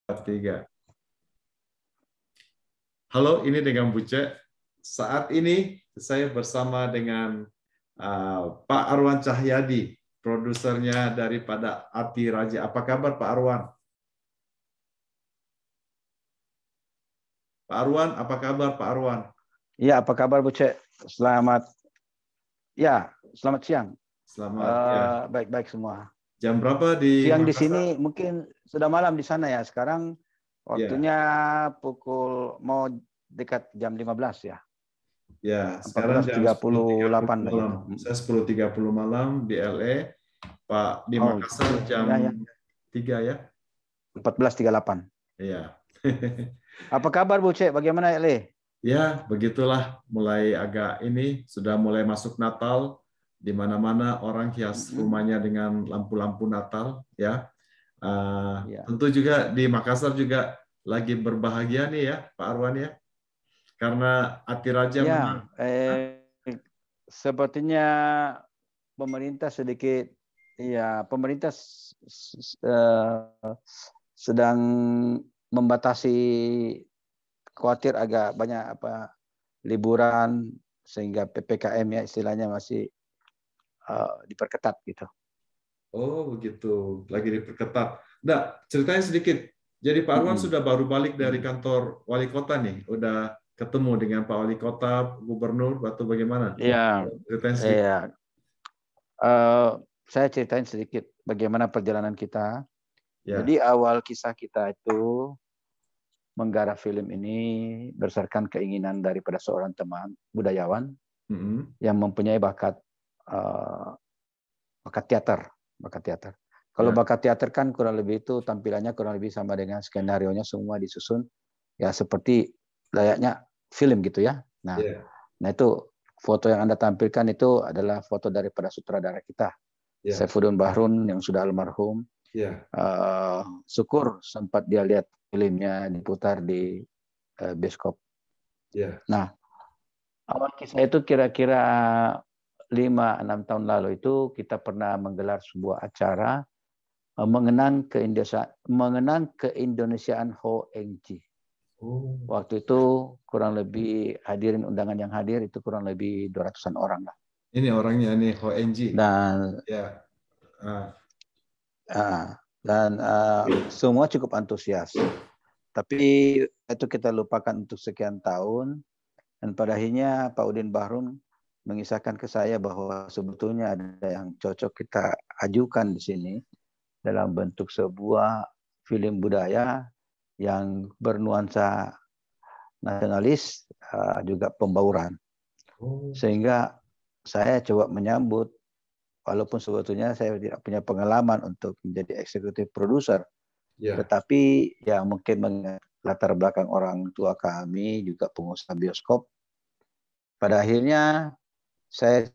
Tiga. Halo, ini dengan Buce. Saat ini saya bersama dengan Pak Arwan Cahyadi, produsernya daripada Ati Raja. Apa kabar Pak Arwan? Pak Arwan, apa kabar Pak Arwan? Ya, apa kabar Buce? Selamat siang. Selamat ya. Baik-baik semua. Jam berapa di Siang di Makassar? sini mungkin sudah malam di sana ya. Sekarang waktunya pukul mau dekat jam 15 ya. Ya, sekarang jam 14.38 malam. Saya 10.30 malam di LA. Pak di Makassar jam 3 ya. 14.38. Iya. Apa kabar Bu Cek? Bagaimana LA? Ya, begitulah mulai agak ini sudah mulai masuk Natal, di mana-mana orang hias rumahnya dengan lampu-lampu Natal ya. Tentu juga di Makassar juga lagi berbahagia nih ya Pak Arwan ya. Karena Ati Raja menang. Sepertinya pemerintah sedang membatasi, khawatir agak banyak liburan sehingga PPKM ya istilahnya masih diperketat gitu. Oh begitu, lagi diperketat. Nah, ceritanya sedikit. Jadi Pak Arwan sudah baru balik dari kantor wali kota nih, udah ketemu dengan Pak Wali Kota, Gubernur, atau bagaimana? Iya. Ceritanya sedikit. Saya ceritain sedikit bagaimana perjalanan kita. Ya. Jadi awal kisah kita itu menggarap film ini berdasarkan keinginan daripada seorang teman budayawan yang mempunyai bakat teater. Kalau bakat teater kan kurang lebih itu tampilannya kurang lebih sama dengan skenarionya semua disusun ya seperti layaknya film gitu ya. Nah itu foto yang Anda tampilkan itu adalah foto daripada sutradara kita, Saifuddin Bahrun yang sudah almarhum. Syukur sempat dia lihat filmnya diputar di bioskop. Nah, awal kisah itu kira-kira 5-6 tahun lalu itu kita pernah menggelar sebuah acara mengenang keindonesiaan Ho Eng Ji. Waktu itu kurang lebih hadirin undangan yang hadir itu kurang lebih 200-an orang lah. Ini orangnya nih Ho Eng Ji. Dan semua cukup antusias. Tapi itu kita lupakan untuk sekian tahun. Dan pada akhirnya Pak Udin Bahrun mengisahkan ke saya bahwa sebetulnya ada yang cocok kita ajukan di sini dalam bentuk sebuah film budaya yang bernuansa nasionalis juga pembauran. Sehingga saya coba menyambut, walaupun sebetulnya saya tidak punya pengalaman untuk menjadi eksekutif produser, tetapi ya mungkin latar belakang orang tua kami juga pengusaha bioskop. Pada akhirnya saya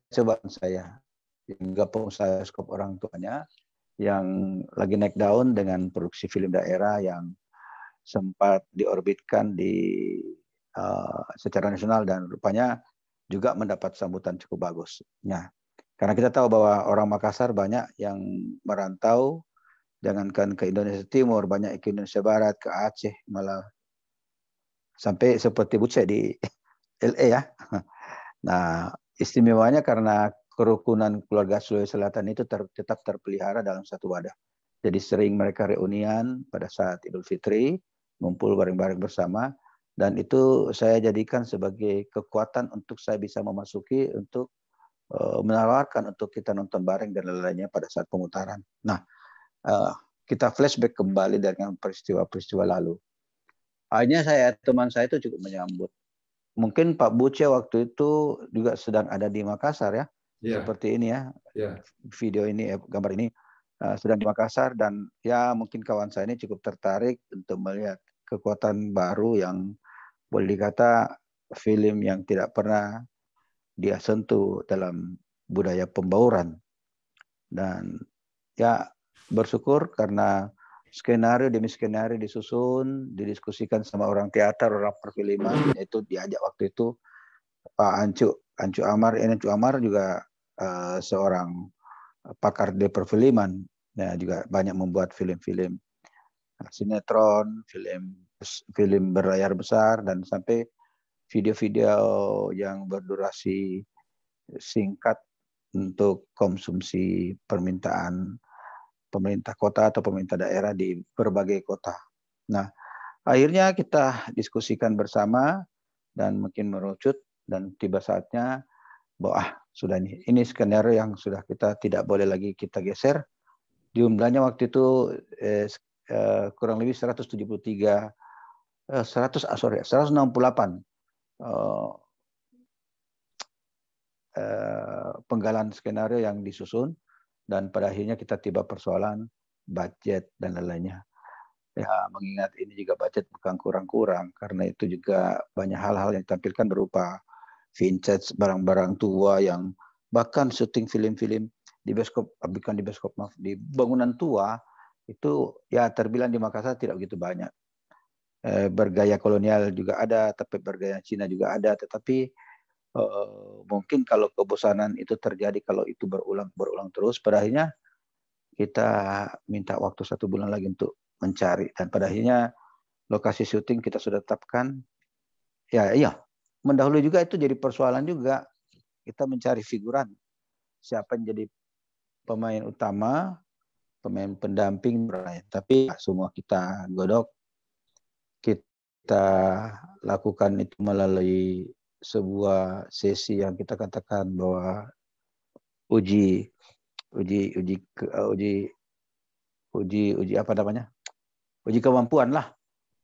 hingga pengusaha bioskop orang tuanya yang lagi naik daun dengan produksi film daerah yang sempat diorbitkan secara nasional dan rupanya juga mendapat sambutan cukup bagus. Nah, karena kita tahu bahwa orang Makassar banyak yang merantau, jangankan ke Indonesia Timur, banyak ke Indonesia Barat, ke Aceh, malah sampai seperti Buce di LA ya. Nah, istimewanya karena kerukunan keluarga Sulawesi Selatan itu tetap terpelihara dalam satu wadah. Jadi sering mereka reunian pada saat Idul Fitri, ngumpul bareng-bareng bersama, dan itu saya jadikan sebagai kekuatan untuk saya bisa memasuki untuk menawarkan untuk kita nonton bareng dan lain-lainnya pada saat pemutaran. Nah, kita flashback kembali dengan peristiwa-peristiwa lalu. Akhirnya teman saya itu cukup menyambut. Mungkin Pak Buce waktu itu juga sedang ada di Makassar ya, seperti ini ya, video ini, gambar ini sedang di Makassar, dan ya mungkin kawan saya ini cukup tertarik untuk melihat kekuatan baru yang boleh dikata film yang tidak pernah dia sentuh dalam budaya pembauran. Dan ya bersyukur karena skenario demi skenario disusun, didiskusikan sama orang teater, orang perfilman, yaitu diajak waktu itu Pak Ancu Amar juga seorang pakar di perfilman, ya juga banyak membuat film-film. sinetron, film berlayar besar, dan sampai video-video yang berdurasi singkat untuk konsumsi permintaan pemerintah kota atau pemerintah daerah di berbagai kota. Nah, akhirnya kita diskusikan bersama dan mungkin merucut, dan tiba saatnya bahwa sudah ini skenario yang sudah kita tidak boleh lagi kita geser. Jumlahnya waktu itu kurang lebih 168 penggalan skenario yang disusun, dan pada akhirnya kita tiba persoalan budget dan lain-lainnya. Ya, mengingat ini juga budget bukan kurang-kurang, karena itu juga banyak hal-hal yang ditampilkan berupa vintage, barang-barang tua yang bahkan syuting film-film di bioskop, bukan di bioskop, maaf, di bangunan tua itu ya terbilang di Makassar tidak begitu banyak. Bergaya kolonial juga ada, tapi bergaya Cina juga ada, tetapi mungkin kalau kebosanan itu terjadi kalau itu berulang terus, pada akhirnya kita minta waktu 1 bulan lagi untuk mencari, dan pada akhirnya lokasi syuting kita sudah tetapkan. Ya, iya, mendahului juga itu jadi persoalan juga, kita mencari figuran, siapa yang jadi pemain utama, pemain pendamping, tapi semua kita godok, kita lakukan itu melalui sebuah sesi yang kita katakan bahwa uji apa namanya? Uji kemampuan lah.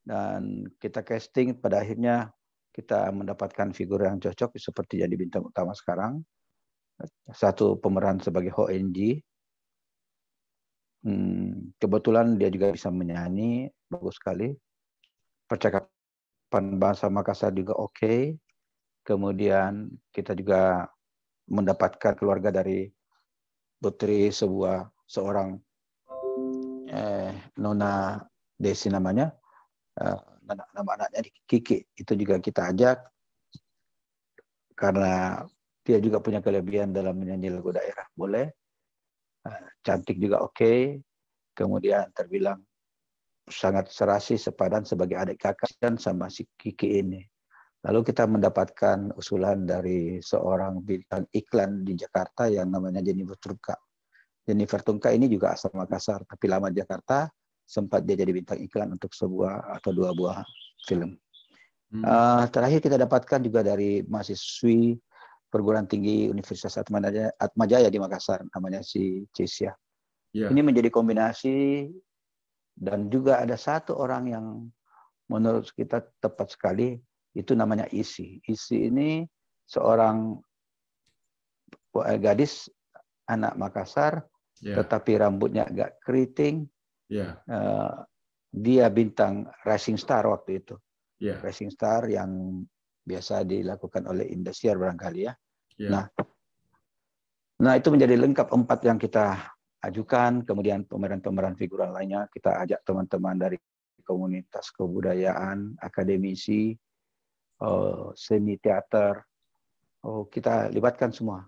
Dan kita casting, pada akhirnya kita mendapatkan figur yang cocok seperti jadi bintang utama sekarang. Satu pemeran sebagai HONG. Kebetulan dia juga bisa menyanyi, bagus sekali. Percakapan bahasa Makassar juga oke. Kemudian kita juga mendapatkan keluarga dari putri seorang Nona Desi namanya. Nama anaknya Kiki, itu juga kita ajak karena dia juga punya kelebihan dalam menyanyi lagu daerah, boleh. Cantik juga oke. Kemudian terbilang sangat serasi, sepadan sebagai adik kakak dan sama si Kiki ini. Lalu kita mendapatkan usulan dari seorang bintang iklan di Jakarta yang namanya Jennifer Tungka. Jennifer Tungka ini juga asal Makassar, tapi lama di Jakarta, sempat dia jadi bintang iklan untuk sebuah atau 2 buah film. Terakhir kita dapatkan juga dari mahasiswi perguruan tinggi Universitas Atmajaya di Makassar, namanya si Cesia. Yeah. Ini menjadi kombinasi, dan juga ada satu orang yang menurut kita tepat sekali, itu namanya Isi. Isi ini seorang gadis anak Makassar, tetapi rambutnya agak keriting. Dia bintang Rising Star waktu itu. Rising Star yang biasa dilakukan oleh Indosiar barangkali ya. Nah itu menjadi lengkap 4 yang kita ajukan. Kemudian pemeran-pemeran figuran lainnya kita ajak teman-teman dari komunitas kebudayaan, akademisi, seni teater. Kita libatkan semua.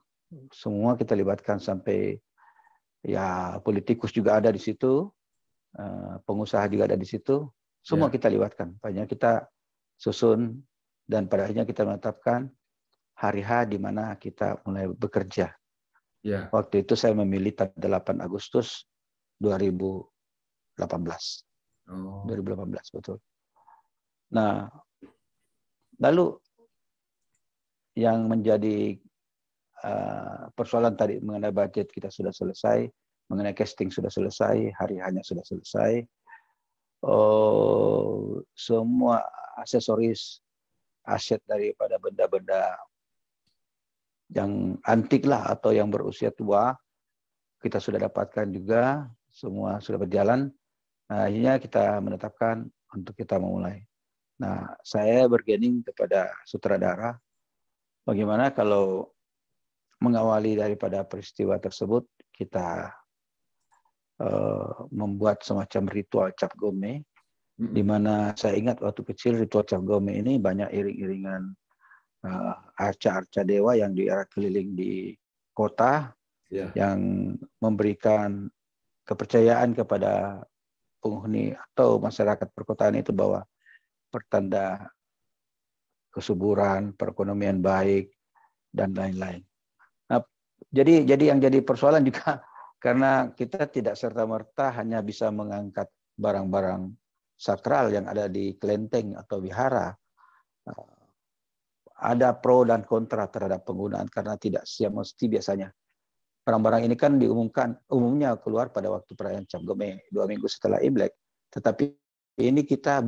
Semua kita libatkan, sampai ya politikus juga ada di situ, pengusaha juga ada di situ. Semua kita libatkan. Banyak kita susun, dan pada akhirnya kita menetapkan hari H di mana kita mulai bekerja. Waktu itu saya memilih tanggal 8 Agustus 2018. 2018 betul. Nah, lalu yang menjadi persoalan tadi mengenai budget kita sudah selesai, mengenai casting sudah selesai, hari hanya sudah selesai. Semua aksesoris, aset daripada benda-benda yang antik lah atau yang berusia tua kita sudah dapatkan juga, semua sudah berjalan. Nah, akhirnya kita menetapkan untuk kita memulai. Nah, saya bergening kepada sutradara, bagaimana kalau mengawali daripada peristiwa tersebut, kita membuat semacam ritual cap gome, di mana saya ingat waktu kecil ritual cap gome ini banyak iring-iringan arca-arca dewa yang keliling di kota, yang memberikan kepercayaan kepada penghuni atau masyarakat perkotaan itu bahwa pertanda kesuburan, perekonomian baik, dan lain-lain. Nah, jadi yang jadi persoalan juga karena kita tidak serta-merta hanya bisa mengangkat barang-barang sakral yang ada di kelenteng atau wihara. Ada pro dan kontra terhadap penggunaan karena tidak mesti biasanya. Barang-barang ini kan umumnya keluar pada waktu perayaan Cap Gome 2 minggu setelah Imlek. Tetapi ini kita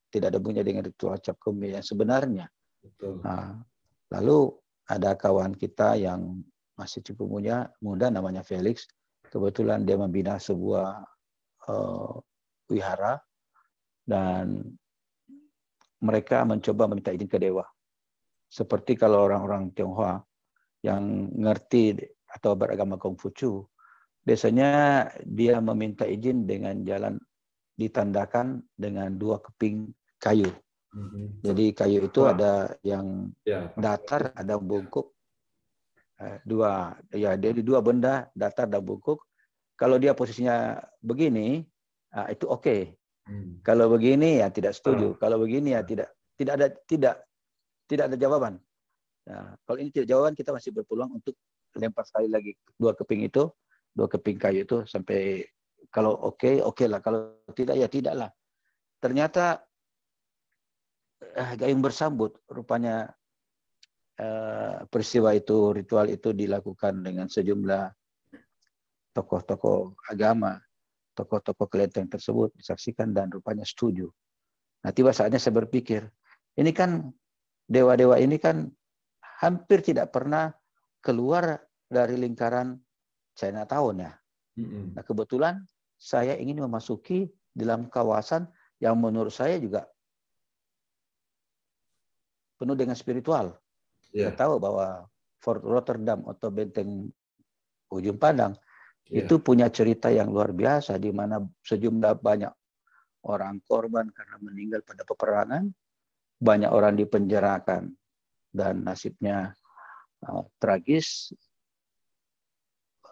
tidak ada hubungannya dengan ritual Cap Gome yang sebenarnya. Betul. Nah, lalu ada kawan kita yang masih cukup muda namanya Felix. Kebetulan dia membina sebuah wihara dan mereka mencoba meminta izin ke dewa. Seperti kalau orang-orang Tionghoa yang ngerti atau beragama Konghucu, biasanya dia meminta izin dengan jalan ditandakan dengan 2 keping kayu. Jadi kayu itu ada yang datar, ada bungkuk. Jadi 2 benda datar dan bungkuk. Kalau dia posisinya begini, itu oke. Kalau begini ya tidak setuju. Kalau begini ya tidak ada jawaban. Nah, kalau ini tidak jawaban, kita masih berpeluang untuk lempar sekali lagi 2 keping itu, 2 keping kayu itu sampai kalau oke lah, kalau tidak ya tidaklah. Ternyata gayung bersambut rupanya peristiwa itu, ritual itu dilakukan dengan sejumlah tokoh-tokoh agama, tokoh-tokoh kelenteng tersebut disaksikan dan rupanya setuju. Nah, tiba saatnya saya berpikir, ini kan dewa-dewa ini kan hampir tidak pernah keluar dari lingkaran Chinatown ya. Nah, kebetulan saya ingin memasuki dalam kawasan yang menurut saya juga penuh dengan spiritual. Kita tahu bahwa Fort Rotterdam atau Benteng Ujung Pandang itu punya cerita yang luar biasa di mana sejumlah banyak orang korban karena meninggal pada peperangan, banyak orang dipenjarakan dan nasibnya tragis.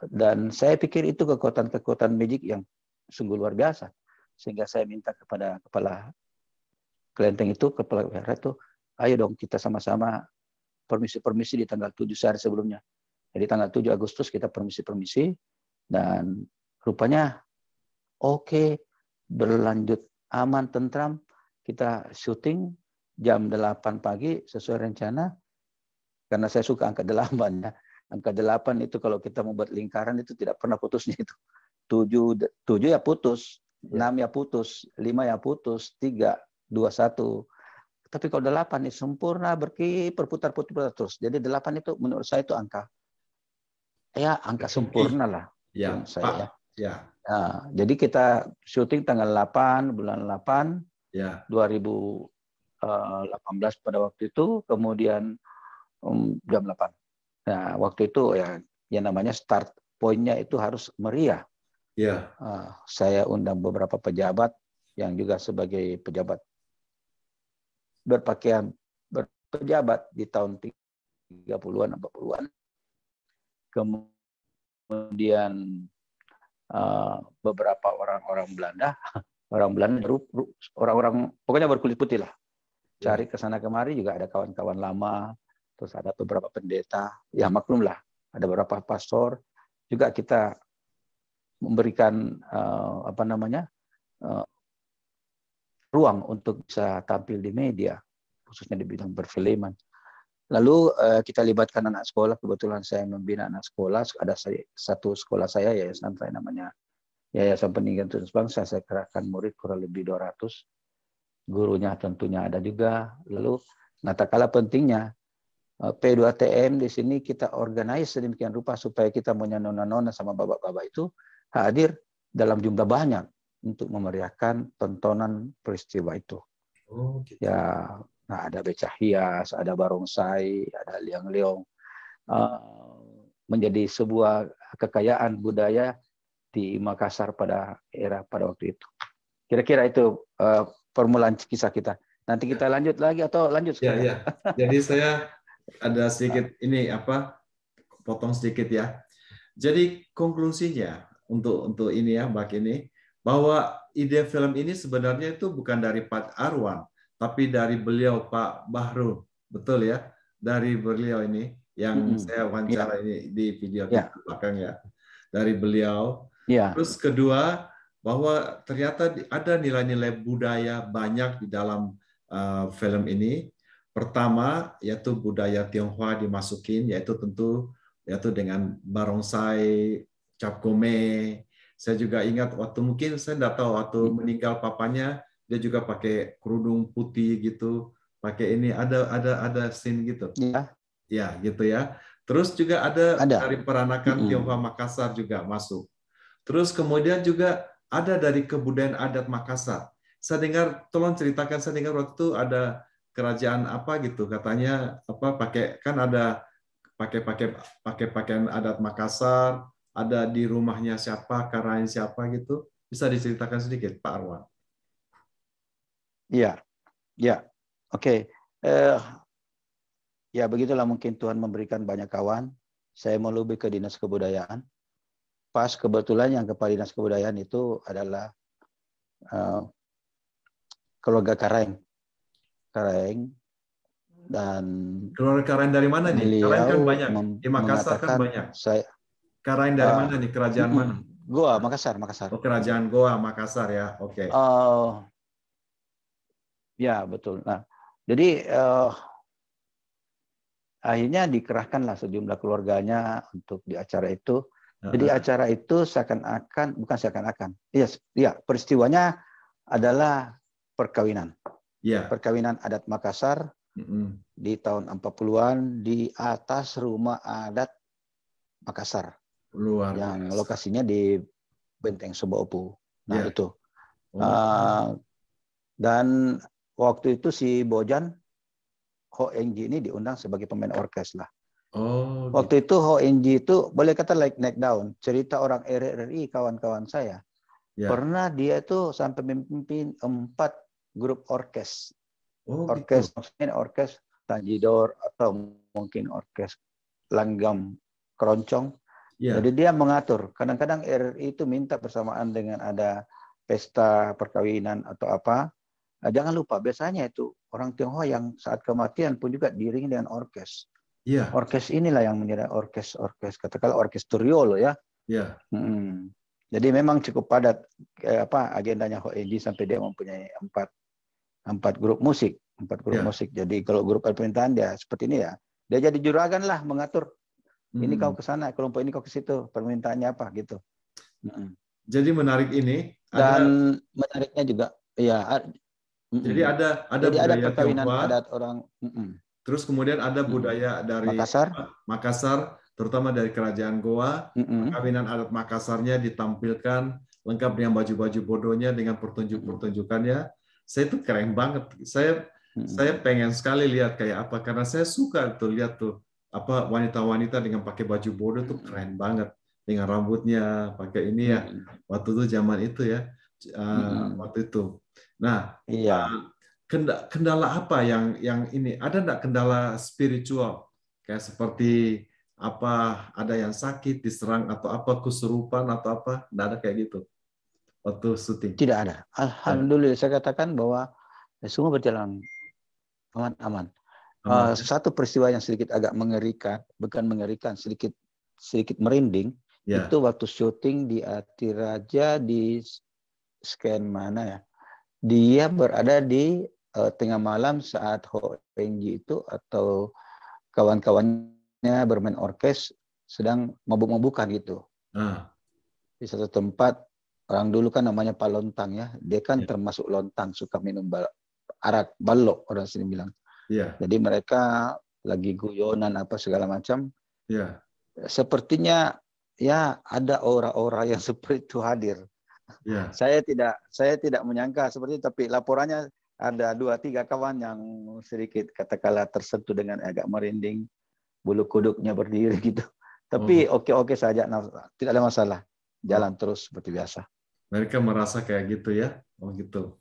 Dan saya pikir itu kekuatan magic yang sungguh luar biasa. Sehingga saya minta kepada kepala kelenteng itu, kepala wihara itu, ayo dong kita sama-sama permisi di tanggal 7 sehari sebelumnya. Jadi tanggal 7 Agustus kita permisi dan rupanya oke, berlanjut aman, tentram. Kita syuting jam 8 pagi sesuai rencana. Karena saya suka angka 8 ya. Angka 8 itu kalau kita membuat lingkaran itu tidak pernah putusnya itu. 7 ya putus, 6 ya putus, 5 ya putus, 3, 2, 1. Tapi kalau 8 ini sempurna, berputar-putar terus. Jadi 8 itu menurut saya itu angka sempurna lah. Ya, saya. Ya. Nah, jadi kita syuting tanggal 8, bulan 8, 2018 pada waktu itu, kemudian jam 8. Nah, waktu itu ya namanya start point-nya itu harus meriah. Saya undang beberapa pejabat yang juga sebagai pejabat berpakaian berpejabat di tahun 30-an, 40-an. Kemudian beberapa orang-orang Belanda, orang-orang pokoknya berkulit putih lah. Cari ke sana kemari juga ada kawan-kawan lama, terus ada beberapa pendeta, ya maklum lah, ada beberapa pastor, juga kita memberikan ruang untuk bisa tampil di media, khususnya di bidang perfilman. Lalu kita libatkan anak sekolah, kebetulan saya membina anak sekolah, ada satu sekolah saya, yayasan saya namanya Yayasan Pendidikan Tunas Bangsa, saya kerahkan murid kurang lebih 200, gurunya tentunya ada juga. Lalu, tak kalah pentingnya, P2TM di sini kita organize sedemikian rupa supaya kita punya nona-nona sama bapak-bapak itu hadir dalam jumlah banyak untuk memeriahkan tontonan peristiwa itu. Oh, gitu. Ya, ada becak hias, ada barongsai, ada liang-liong, menjadi sebuah kekayaan budaya di Makassar pada waktu itu. Kira-kira itu permulaan kisah kita. Nanti kita lanjut lagi atau lanjut sekarang? Ya. Jadi saya ada sedikit potong sedikit ya. Jadi konklusinya untuk ini ya, Mbak ini, bahwa ide film ini sebenarnya itu bukan dari Pak Arwan, tapi dari beliau Pak Bahrul, betul ya? Dari beliau ini yang saya wawancara ini di video kita belakang ya, dari beliau. Terus kedua, bahwa ternyata ada nilai-nilai budaya banyak di dalam film ini. Pertama, yaitu budaya Tionghoa dimasukin, yaitu tentu yaitu dengan barongsai, cap gome. Saya juga ingat waktu mungkin saya tidak tahu waktu meninggal papanya dia juga pakai kerudung putih gitu, pakai ini ada scene gitu. Ya, gitu ya. Terus juga ada dari peranakan Tionghoa Makassar juga masuk. Terus kemudian juga ada dari kebudayaan adat Makassar. Saya dengar, tolong ceritakan, saya dengar waktu itu ada kerajaan apa gitu, katanya apa pakai kan ada pakai pakaian adat Makassar, ada di rumahnya siapa, karain siapa gitu. Bisa diceritakan sedikit, Pak Arwan? Iya, ya, oke. Ya begitulah mungkin Tuhan memberikan banyak kawan. Saya mau lebih ke dinas kebudayaan. Pas kebetulan yang kepala dinas kebudayaan itu adalah keluarga Kareng. Dan keluarga Karain dari mana nih? Karain kan banyak. Di Makassar kan banyak. Karain dari mana nih? Kerajaan mana? Goa, Makassar. Oh, kerajaan Goa, Makassar ya. Oke. Ya, betul. Nah, jadi akhirnya dikerahkanlah sejumlah keluarganya untuk di acara itu. Jadi acara itu seakan-akan, bukan seakan-akan. Iya, peristiwanya adalah perkawinan. Yeah. Perkawinan adat Makassar di tahun 40-an di atas rumah adat Makassar. Luar yang biasa. Lokasinya di Benteng Sebopu. Nah, itu. Dan waktu itu si Bojan Ho Engji ini diundang sebagai pemain orkes lah. Waktu itu Ho Engji itu boleh kata naik daun. Cerita orang RRI kawan-kawan saya. Pernah dia itu sampai memimpin 4 grup orkes. Orkes, maksudnya orkes Tanjidor atau mungkin orkes Langgam Keroncong. Jadi dia mengatur. Kadang-kadang RRI itu minta bersamaan dengan ada pesta perkawinan atau apa. Jangan lupa, biasanya itu orang Tionghoa yang saat kematian pun juga diiringi dengan orkes. Orkes inilah yang menjadi orkes, katakanlah orkes Turiolo ya. Jadi memang cukup padat agendanya Ho Engji sampai dia mempunyai 4 grup musik. 4 grup musik. Jadi kalau grup pemerintahan dia seperti ini ya. Dia jadi juragan lah mengatur. Ini kau ke sana, kelompok ini kau ke situ. Permintaannya apa gitu. Jadi menarik ini. Dan menariknya juga ya. Jadi ada budaya perkawinan Tionghoa, adat orang. Terus kemudian ada budaya dari Makassar, terutama dari kerajaan Goa. Perkawinan adat Makassarnya ditampilkan lengkap dengan baju-baju bodohnya dengan pertunjukannya. Saya itu keren banget. Saya pengen sekali lihat kayak apa karena saya suka tuh lihat tuh apa wanita-wanita dengan pakai baju bodoh tuh keren banget dengan rambutnya pakai ini ya. Waktu itu zaman itu ya. Waktu itu. Nah, kendala apa yang ini? Ada enggak kendala spiritual kayak seperti apa ada yang sakit diserang atau apa kesurupan atau apa? Enggak ada kayak gitu waktu syuting. Tidak ada. Alhamdulillah saya katakan bahwa semua berjalan aman-aman. Satu peristiwa yang sedikit agak mengerikan, bukan mengerikan, sedikit merinding. Itu waktu syuting di Atiraja di scan mana ya? Dia berada di tengah malam saat Ho Engji itu atau kawan-kawannya bermain orkes sedang mabuk-mabukan gitu. Di satu tempat, orang dulu kan namanya Pak Lontang ya. Dia kan termasuk lontang, suka minum arak, balok orang sini bilang. Jadi mereka lagi guyonan apa segala macam. Sepertinya ya ada aura-aura yang seperti itu hadir. Saya tidak menyangka seperti itu, tapi laporannya ada 2-3 kawan yang sedikit katakanlah tersentuh dengan agak merinding, bulu kuduknya berdiri gitu. Tapi oke saja, tidak ada masalah, jalan terus seperti biasa. Mereka merasa kayak gitu ya, gitu.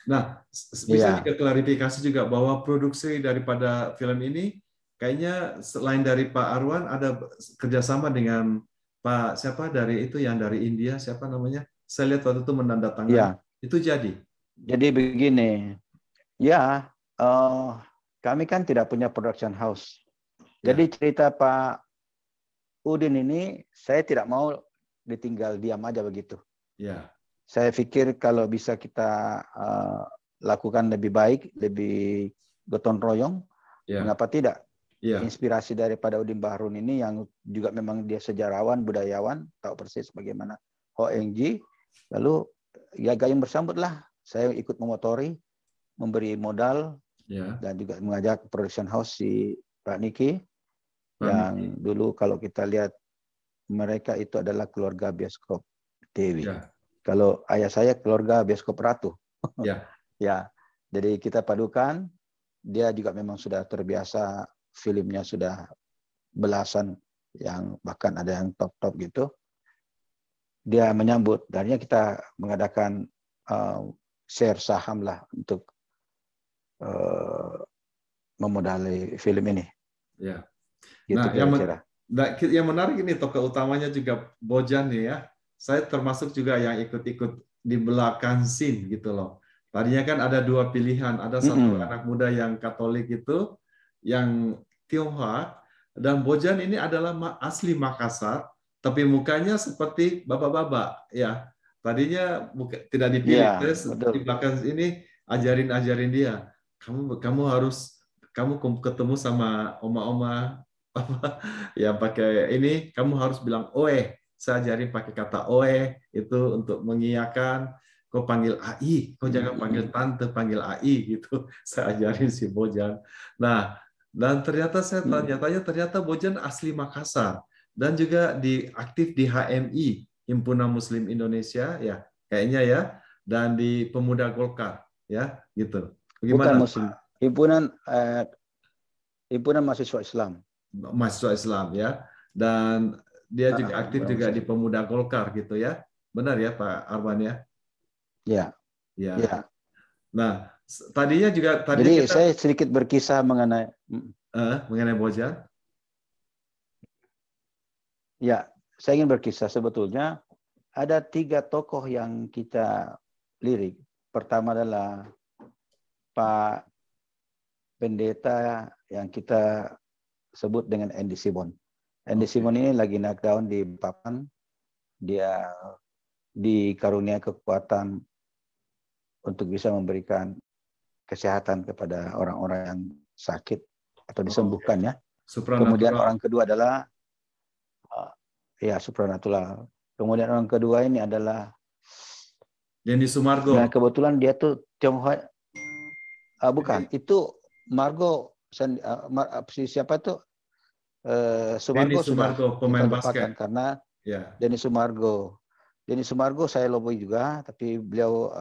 Nah, bisa juga klarifikasi juga bahwa produksi daripada film ini kayaknya selain dari Pak Arwan ada kerjasama dengan Pak siapa dari itu yang dari India siapa namanya? Saya lihat waktu itu menandatangani. Ya. Itu jadi. Jadi begini, ya kami kan tidak punya production house. Jadi cerita Pak Udin ini, saya tidak mau ditinggal diam aja begitu. Ya. Saya pikir kalau bisa kita lakukan lebih baik, lebih gotong royong, mengapa tidak? Inspirasi daripada Udin Baharun ini yang juga memang dia sejarawan, budayawan, tahu persis bagaimana ONG, lalu ya gayung bersambutlah. Saya ikut memotori, memberi modal, dan juga mengajak production house si Pak Niki, yang dulu kalau kita lihat mereka itu adalah keluarga bioskop Dewi. Kalau ayah saya keluarga bioskop Ratu. Ya, jadi kita padukan. Dia juga memang sudah terbiasa, filmnya sudah belasan, yang bahkan ada yang top-top gitu. Dia menyambut, darinya kita mengadakan share saham lah untuk memodali film ini. Ya. Gitu Nah, kira-kira. yang menarik ini tokoh utamanya juga Bojan nih ya. Saya termasuk juga yang ikut-ikut di belakang scene gitu loh. Tadinya kan ada dua pilihan, ada satu anak muda yang Katolik itu, yang Tionghoa, dan Bojan ini adalah asli Makassar, tapi mukanya seperti bapak-bapak ya. Tadinya tidak dipilih, di belakang ini ajarin dia, kamu harus ketemu sama oma-oma ya pakai ini, kamu harus bilang oe. Saya ajarin pakai kata oe itu untuk mengiyakan. Kau panggil AI, kau jangan panggil tante, panggil AI gitu. Saya ajarin si Bojan. Nah, dan ternyata saya tanya-tanya, ternyata Bojan asli Makassar dan juga aktif di HMI, Himpunan Muslim Indonesia ya, kayaknya ya, dan di Pemuda Golkar ya, gitu. Bagaimana? Bukan Muslim, himpunan mahasiswa Islam. Mahasiswa Islam ya, dan dia juga aktif juga di Pemuda Golkar gitu ya, benar ya Pak Arwan ya? Ya. Nah, tadinya juga jadi kita, saya sedikit berkisah mengenai Bojan. Ya, saya ingin berkisah. Sebetulnya ada 3 tokoh yang kita lirik. Pertama adalah Pak Pendeta yang kita sebut dengan Andy Simon. Andy Simon ini lagi naik daun di Papan. Dia dikarunia kekuatan untuk bisa memberikan kesehatan kepada orang-orang yang sakit atau disembuhkan ya. Kemudian orang kedua adalah supranatural. Kemudian orang kedua ini adalah Denny Sumargo. Nah, kebetulan dia tuh Tionghoa. Bukan, itu Margo siapa tuh? Sumargo sudah pemain basket karena Denny Sumargo. Denny Sumargo saya lobby juga, tapi beliau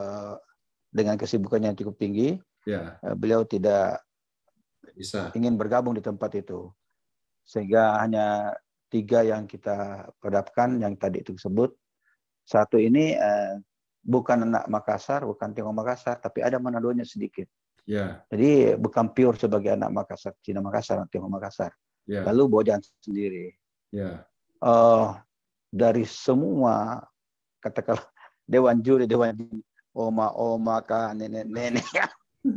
dengan kesibukannya yang cukup tinggi, beliau tidak ingin bergabung di tempat itu, sehingga hanya 3 yang kita hadapkan yang tadi itu disebut. Satu ini bukan anak Makassar, bukan Tionghoa Makassar, tapi ada Manadonya sedikit. Jadi bukan pure sebagai anak Makassar, Cina Makassar, Tionghoa Makassar. Lalu Bojan sendiri. Dari semua katakanlah dewan juri, oma-oma, nenek-nenek,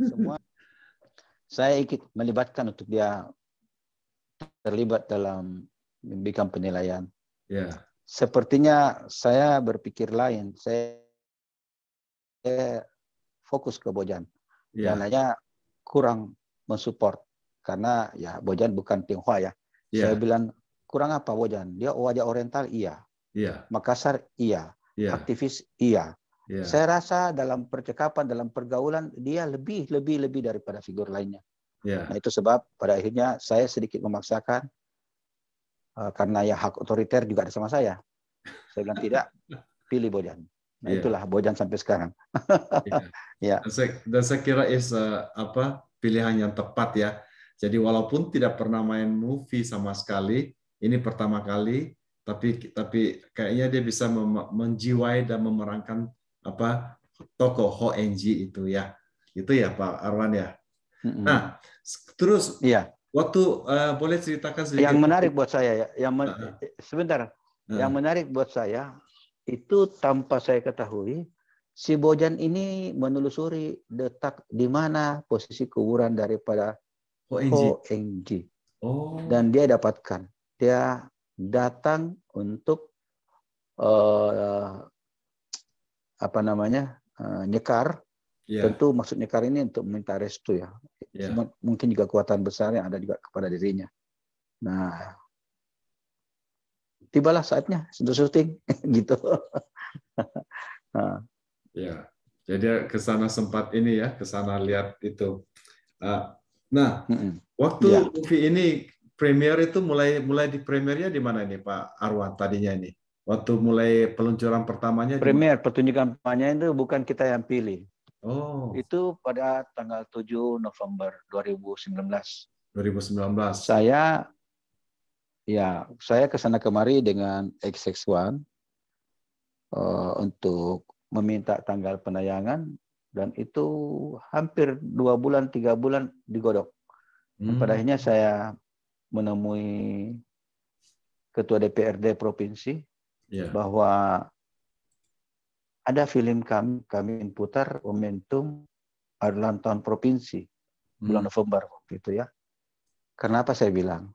semua saya ikut melibatkan untuk dia terlibat dalam memberikan penilaian. Sepertinya saya berpikir lain. Saya fokus ke Bojan. Yang lainnya kurang mensupport karena ya Bojan bukan Tionghoa ya. Saya bilang kurang apa Bojan? Dia wajah oriental iya. Makassar iya. Aktivis iya. Saya rasa dalam percakapan, dalam pergaulan dia lebih daripada figur lainnya. Nah itu sebab pada akhirnya saya sedikit memaksakan karena ya hak otoriter juga ada sama saya. Saya bilang tidak, pilih Bojan. Nah itulah Bojan sampai sekarang. Dan saya kira pilihan yang tepat ya. Jadi walaupun tidak pernah main movie sama sekali, ini pertama kali, tapi kayaknya dia bisa menjiwai dan memerankan tokoh HONG itu ya. Itu ya Pak Arwan ya. Nah, terus waktu boleh ceritakan sedikit. Yang menarik buat saya ya, sebentar. Yang menarik buat saya itu tanpa saya ketahui, si Bojan ini menelusuri letak di mana posisi kuburan daripada Ho Eng Ji. Dan dia dapatkan. Dia datang untuk nyekar. Tentu maksud nyekar ini untuk meminta restu ya. Mungkin juga kekuatan besar yang ada juga kepada dirinya. Nah, tibalah saatnya untuk syuting gitu. Ya, jadi ke sana sempat ini ya, ke sana lihat itu. Nah, waktu movie ini premier itu mulai di premiernya di mana ini Pak Arwan tadinya ini? Waktu mulai peluncuran pertamanya premier pertunjukan pertamanya itu bukan kita yang pilih. Oh. Itu pada tanggal 7 November 2019. 2019. Saya ke sana kemari dengan XX1 untuk meminta tanggal penayangan, dan itu hampir 2 bulan 3 bulan digodok. Dan pada akhirnya saya menemui Ketua DPRD Provinsi bahwa ada film kami putar momentum ulang tahun provinsi bulan November waktu itu ya. Kenapa saya bilang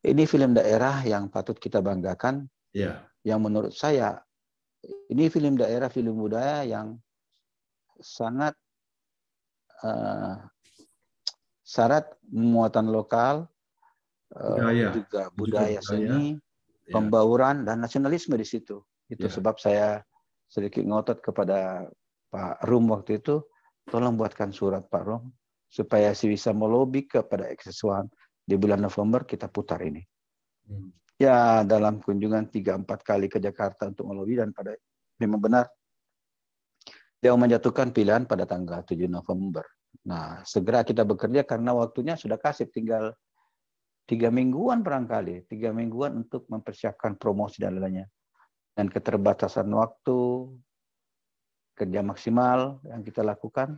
ini film daerah yang patut kita banggakan, yang menurut saya ini film daerah, film budaya yang sangat syarat muatan lokal, juga budaya seni, pembauran dan nasionalisme di situ. Itu sebab saya sedikit ngotot kepada Pak Rum waktu itu, tolong buatkan surat Pak Rum supaya bisa melobi kepada XX1 di bulan November kita putar ini. Ya, dalam kunjungan 3-4 kali ke Jakarta untuk melobi, dan pada memang benar dia menjatuhkan pilihan pada tanggal 7 November. Nah, segera kita bekerja karena waktunya sudah kasih tinggal 3 mingguan barangkali, 3 mingguan untuk mempersiapkan promosi dan lainnya. Dan keterbatasan waktu, kerja maksimal yang kita lakukan,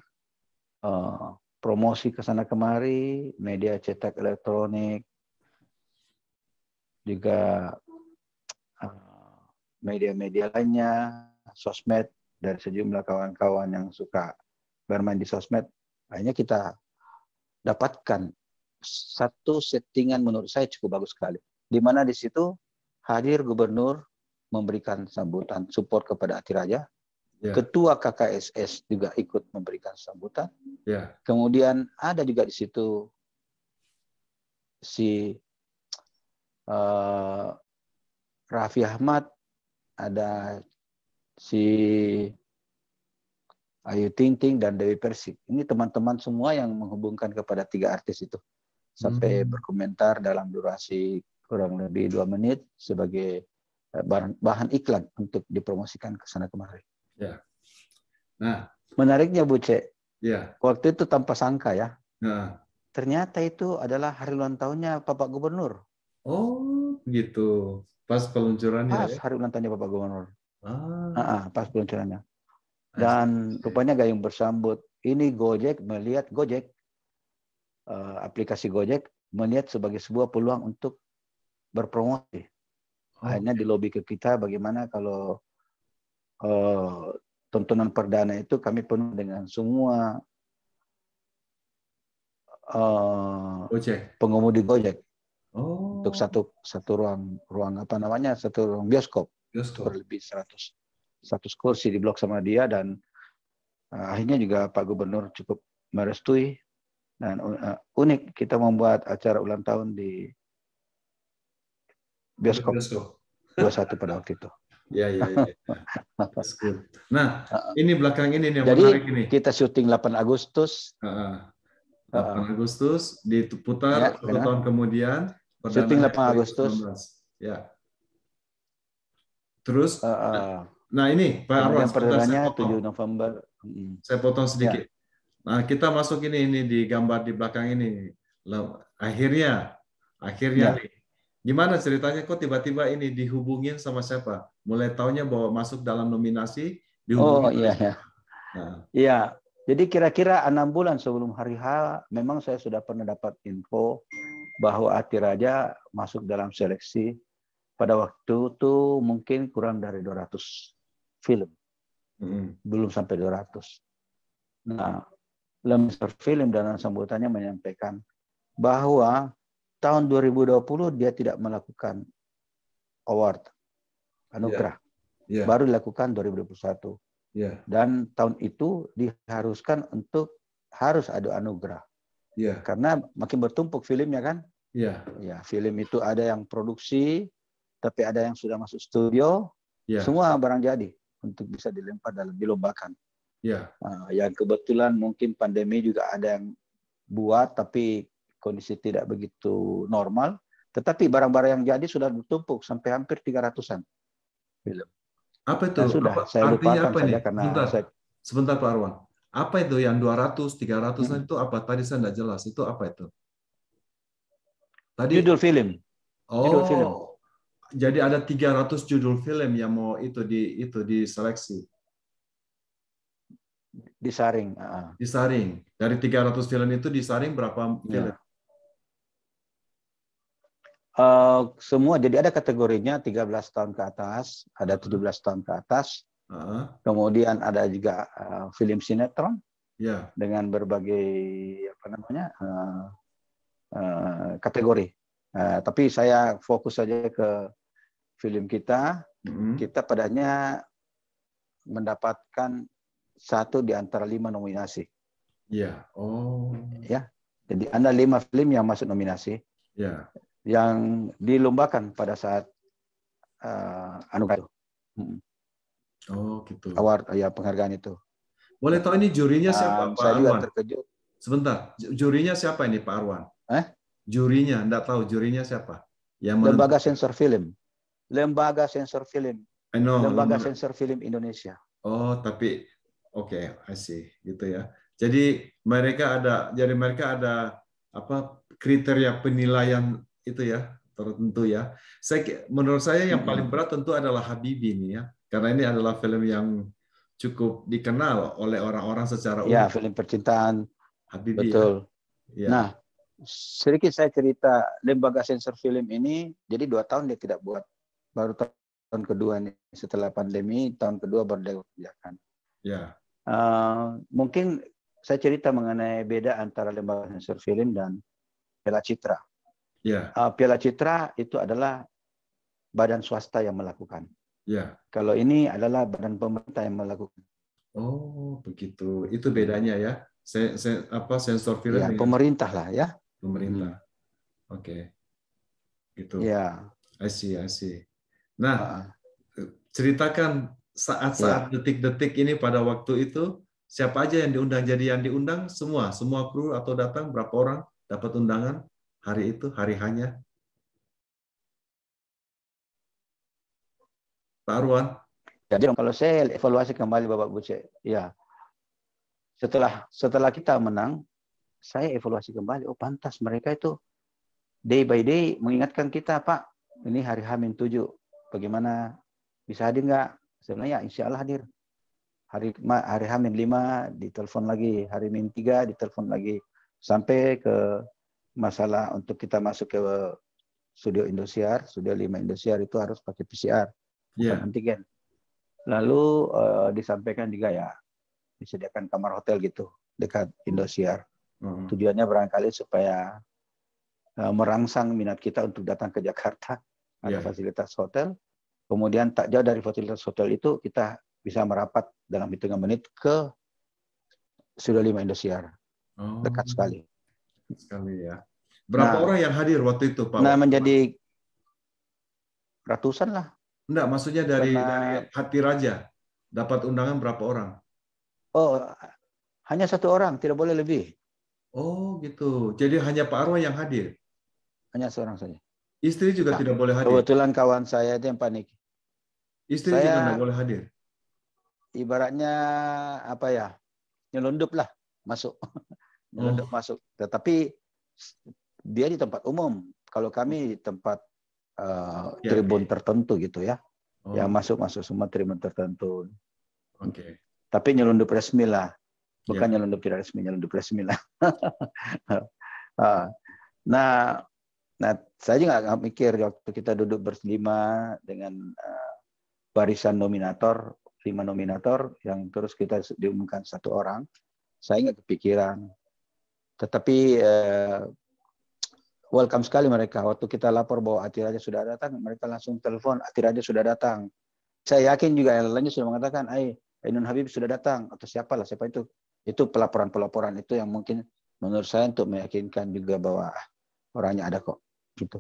promosi ke sana kemari, media cetak elektronik, juga media-media lainnya, sosmed, dari sejumlah kawan-kawan yang suka bermain di sosmed. Akhirnya kita dapatkan satu settingan menurut saya cukup bagus sekali. Di mana di situ hadir gubernur memberikan sambutan support kepada Atiraja. Ketua KKSS juga ikut memberikan sambutan. Kemudian ada juga di situ si Raffi Ahmad, ada si Ayu Ting Ting dan Dewi Persik. Ini teman-teman semua yang menghubungkan kepada 3 artis itu. Sampai berkomentar dalam durasi kurang lebih 2 menit sebagai bahan iklan untuk dipromosikan ke sana kemari. Nah, menariknya Bu Ce, waktu itu tanpa sangka ya, ternyata itu adalah hari ulang tahunnya Bapak Gubernur. Oh, gitu. Pas peluncurannya. Pas hari ulang tahunnya Bapak Gubernur. Pas peluncurannya. Dan rupanya gayung bersambut. Ini Gojek melihat aplikasi Gojek melihat sebagai sebuah peluang untuk berpromosi. Akhirnya dilobi ke kita bagaimana kalau tontonan perdana itu kami penuh dengan semua pengemudi Gojek. Untuk satu ruang apa namanya, satu ruang bioskop. Berlebih 100 kursi di blok sama dia, dan akhirnya juga Pak Gubernur cukup merestui, dan unik kita membuat acara ulang tahun di bioskop 21 pada waktu itu. Ya. Nah, ini belakang ini yang jadi, menarik ini. Kita syuting 8 Agustus. 8 Agustus diputar 1 tahun kemudian. Syuting 8 Agustus. Ya. Terus, nah ini Pak Arwan, perdananya 7 November. Saya potong sedikit. Nah, kita masuk ini di gambar di belakang ini. Akhirnya nih. Gimana ceritanya kok tiba-tiba ini dihubungin sama siapa? Mulai taunya bahwa masuk dalam nominasi dihubungin. Iya. Jadi kira-kira 6 bulan sebelum hari H, memang saya sudah pernah dapat info bahwa Atiraja masuk dalam seleksi pada waktu itu mungkin kurang dari 200 film. Belum sampai 200. Nah, Lembaga Film dalam sambutannya menyampaikan bahwa tahun 2020 dia tidak melakukan award, anugerah. Baru dilakukan 2021. Dan tahun itu diharuskan untuk harus ada anugerah. Karena makin bertumpuk filmnya kan. Ya, film itu ada yang produksi, tapi ada yang sudah masuk studio. Semua barang jadi untuk bisa dilempar dalam dilombakan. Yang kebetulan mungkin pandemi juga ada yang buat, tapi kondisi tidak begitu normal. Tetapi barang-barang yang jadi sudah bertumpuk sampai hampir 300-an film. Apa itu? Dan sudah, saya artinya lupakan apa saja nih? karena Sebentar Pak Arwan. Apa itu yang 200, 300 itu apa? Tadi saya tidak jelas. Itu apa itu? Tadi judul film. Judul film. Jadi ada 300 judul film yang mau itu diseleksi. Disaring. Disaring. Dari 300 film itu disaring berapa film? Semua, jadi ada kategorinya 13 tahun ke atas, ada 17 tahun ke atas. Kemudian ada juga film sinetron dengan berbagai kategori. Tapi saya fokus saja ke film kita. Kita padanya mendapatkan 1 di antara 5 nominasi. Ya, jadi ada 5 film yang masuk nominasi. Yang dilombakan pada saat anugerah itu. Gitu. Award, ya, penghargaan itu. Boleh tahu ini jurinya siapa, Pak saya Arwan? juga terkejut. Sebentar, jurinya siapa ini, Pak Arwan? Jurinya, enggak tahu jurinya siapa? Lembaga Sensor Film. Lembaga Sensor Film. Lembaga Sensor Film Indonesia. Oh, tapi oke, I see, gitu ya. Jadi mereka ada apa kriteria penilaian itu ya, tertentu ya. Menurut saya yang paling berat tentu adalah Habibie ini ya, karena ini adalah film yang cukup dikenal oleh orang-orang secara umum. Ya, film percintaan. Habibie. Betul. Ya. Nah, sedikit saya cerita lembaga sensor film ini. Jadi 2 tahun dia tidak buat. Baru tahun kedua nih setelah pandemi, tahun kedua baru dia kerjakan. Ya. Mungkin saya cerita mengenai beda antara lembaga sensor film dan Piala Citra. Piala Citra itu adalah badan swasta yang melakukan. Kalau ini adalah badan pemerintah yang melakukan. Oh, begitu. Itu bedanya ya. Sensor film ya, pemerintah lah ya. Pemerintah. Oke. Gitu. Ya. I see. Nah, ceritakan saat-saat detik-detik ini pada waktu itu siapa aja yang diundang. Jadi yang diundang semua kru atau datang berapa orang dapat undangan hari itu, hari hanya. Pak Arwan. Jadi kalau saya evaluasi kembali Bapak Buce, ya setelah kita menang, saya evaluasi kembali. Oh, pantas mereka itu day by day mengingatkan kita, Pak. Ini hari H-7. Bagaimana, bisa hadir nggak? Sebenarnya insya Allah hadir. Hari H-5 ditelepon lagi, hari Min-3 ditelepon lagi, sampai ke masalah untuk kita masuk ke studio Indosiar, studio 5 Indosiar itu harus pakai PCR, bukan antigen. Lalu disampaikan juga ya disediakan kamar hotel gitu dekat Indosiar. Tujuannya barangkali supaya merangsang minat kita untuk datang ke Jakarta. Ada fasilitas hotel. Kemudian tak jauh dari fasilitas hotel itu kita bisa merapat dalam hitungan menit ke Studio 5 Indosiar. Dekat sekali. Sekali ya. Berapa orang yang hadir waktu itu, Pak? Nah, menjadi ratusan lah. Enggak, maksudnya dari hati raja. Dapat undangan berapa orang? Oh, hanya 1 orang, tidak boleh lebih. Oh, gitu. Jadi hanya Pak Arwan yang hadir? Hanya seorang saja. Istri juga tidak boleh hadir? Kebetulan kawan saya itu yang panik. Istri juga tidak boleh hadir? Ibaratnya apa ya, nyelundup lah masuk. Nyelundup masuk. Tetapi dia di tempat umum. Kalau kami di tempat tribun tertentu gitu ya. Yang masuk semua tribun tertentu. Tapi nyelundup resmi lah. Bukan nyelundup tidak resmi, nyelundup resmi lah. Nah, saya juga nggak mikir waktu kita duduk berlima dengan barisan nominator, 5 nominator, yang terus kita diumumkan 1 orang. Saya nggak kepikiran. Tetapi welcome sekali mereka. Waktu kita lapor bahwa Atiraja sudah datang, mereka langsung telepon, Atiraja sudah datang. Saya yakin juga yang lainnya sudah mengatakan, Ainun Habib sudah datang, atau siapa itu. Itu pelaporan-pelaporan itu yang mungkin menurut saya untuk meyakinkan juga bahwa orangnya ada kok. Gitu.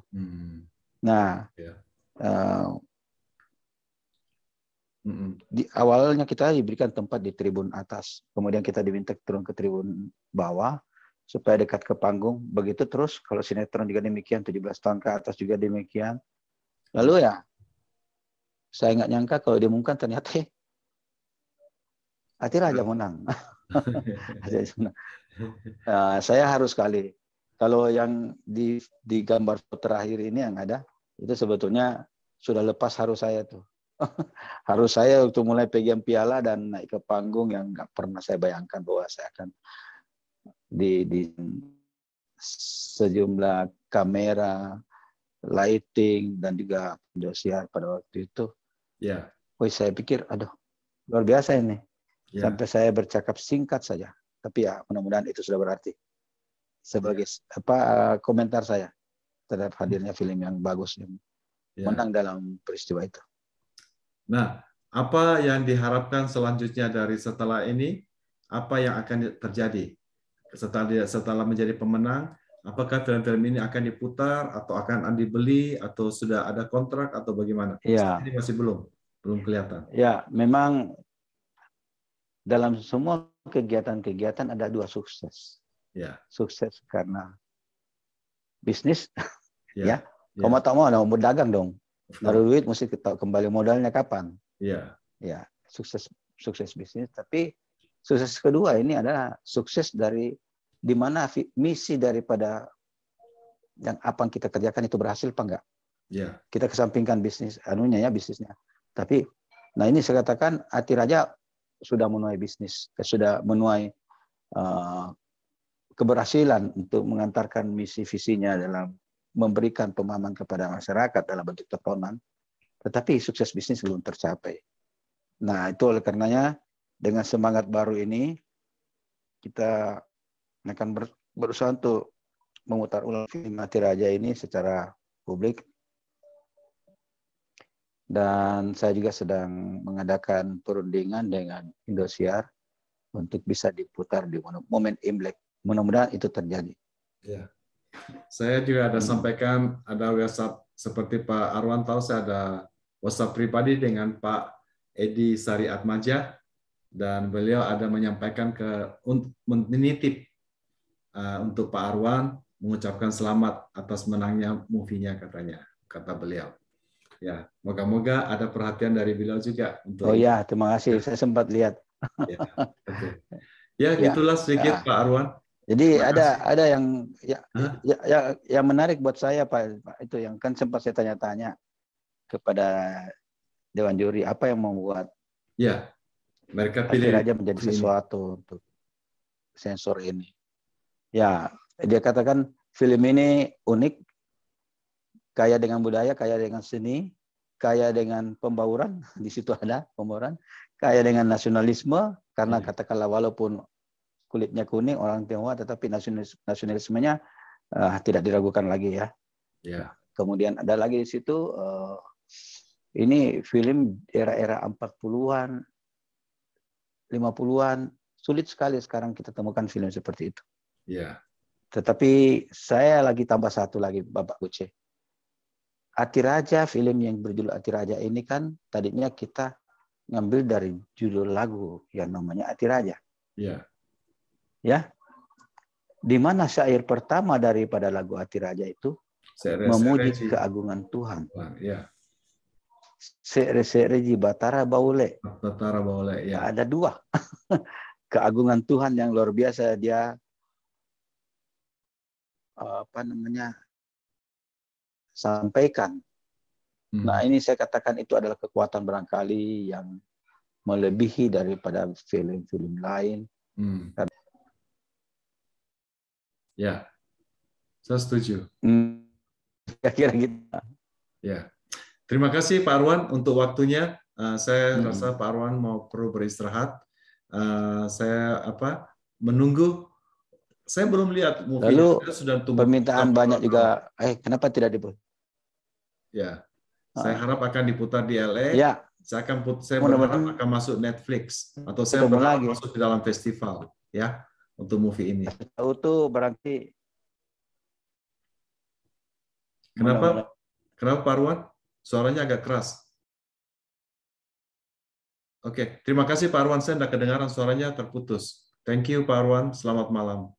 Nah, di awalnya kita diberikan tempat di tribun atas, kemudian kita diminta turun ke tribun bawah supaya dekat ke panggung. Begitu terus kalau sinetron juga demikian, 17 tahun ke atas juga demikian. Lalu ya, saya nggak nyangka kalau diumumkan ternyata Atiraja menang. Saya harus sekali. Kalau yang di gambar terakhir ini yang ada, itu sebetulnya sudah lepas harus saya tuh. Harus saya untuk mulai pegang piala dan naik ke panggung yang nggak pernah saya bayangkan bahwa saya akan di sejumlah kamera, lighting, dan juga Indosiar pada waktu itu. Saya pikir, aduh, luar biasa ini. Sampai saya bercakap singkat saja. Tapi ya mudah-mudahan itu sudah berarti. Sebagai komentar saya terhadap hadirnya film yang bagus yang menang dalam peristiwa itu. Nah, apa yang diharapkan selanjutnya dari setelah ini? Apa yang akan terjadi setelah menjadi pemenang? Apakah film-film ini akan diputar atau akan dibeli atau sudah ada kontrak atau bagaimana? Ya. Ini masih belum kelihatan. Ya, memang dalam semua kegiatan-kegiatan ada 2 sukses. Sukses karena bisnis, ya. Kalau tak mau berdagang dong. Naruh duit mesti kembali modalnya kapan? Ya, sukses bisnis. Tapi sukses kedua ini adalah sukses dari di mana misi daripada yang apa yang kita kerjakan itu berhasil apa enggak? Kita kesampingkan bisnisnya. Tapi, nah ini saya katakan Atiraja sudah menuai bisnis, sudah menuai keberhasilan untuk mengantarkan misi visinya dalam memberikan pemahaman kepada masyarakat dalam bentuk tontonan, tetapi sukses bisnis belum tercapai. Nah, itu oleh karenanya dengan semangat baru ini kita akan berusaha untuk memutar ulang film Atiraja ini secara publik. Dan saya juga sedang mengadakan perundingan dengan Indosiar untuk bisa diputar di momen Imlek. Mudah-mudahan itu terjadi. Ya. Saya juga ada sampaikan, ada WhatsApp seperti Pak Arwan tahu, saya ada WhatsApp pribadi dengan Pak Edi Sari Atmaja, dan beliau ada menyampaikan menitip untuk Pak Arwan, mengucapkan selamat atas menangnya movie-nya kata beliau. Ya, moga-moga ada perhatian dari beliau juga untuk ya, terima kasih. Saya sempat lihat. Ya, gitulah sedikit Pak Arwan. Jadi ada yang yang menarik buat saya Pak, itu yang kan sempat saya tanya-tanya kepada Dewan Juri, apa yang membuat mereka pilih Atiraja menjadi sesuatu untuk sensor ini. Ya, dia katakan film ini unik, kaya dengan budaya, kaya dengan seni, kaya dengan pembauran, di situ ada pembauran, kaya dengan nasionalisme, karena katakanlah walaupun kulitnya kuning, orang Tionghoa, tetapi nasionalismenya tidak diragukan lagi ya. Kemudian ada lagi di situ, ini film era-era 40-an, 50-an, sulit sekali sekarang kita temukan film seperti itu. Tetapi saya lagi tambah satu lagi, Bapak Uce. Atiraja, film yang berjudul Atiraja ini kan tadinya kita ngambil dari judul lagu yang namanya Atiraja. Ya, di mana syair pertama daripada lagu Atiraja itu memuji keagungan Tuhan. Sere-sere ji Batara Baule. Ada 2 keagungan Tuhan yang luar biasa dia sampaikan. Nah, ini saya katakan itu adalah kekuatan barangkali yang melebihi daripada film-film lain. Ya, saya setuju. Kira-kira gitu. Ya, terima kasih Pak Arwan untuk waktunya. Saya rasa Pak Arwan mau perlu beristirahat. Saya menunggu. Saya belum lihat movie-nya. Lalu Saya sudah tunggu permintaan banyak bertahun-tahun. juga. Kenapa tidak diputar? Ya, saya harap akan diputar di LA. Ya, Saya berharap mudah-mudahan akan masuk Netflix atau saya ketemu berharap lagi. masuk di dalam festival ya untuk movie ini. Tahu tuh berarti. Kenapa Pak Arwan? Suaranya agak keras. Oke, terima kasih Pak Arwan. Saya tidak kedengaran, suaranya terputus. Thank you Pak Arwan. Selamat malam.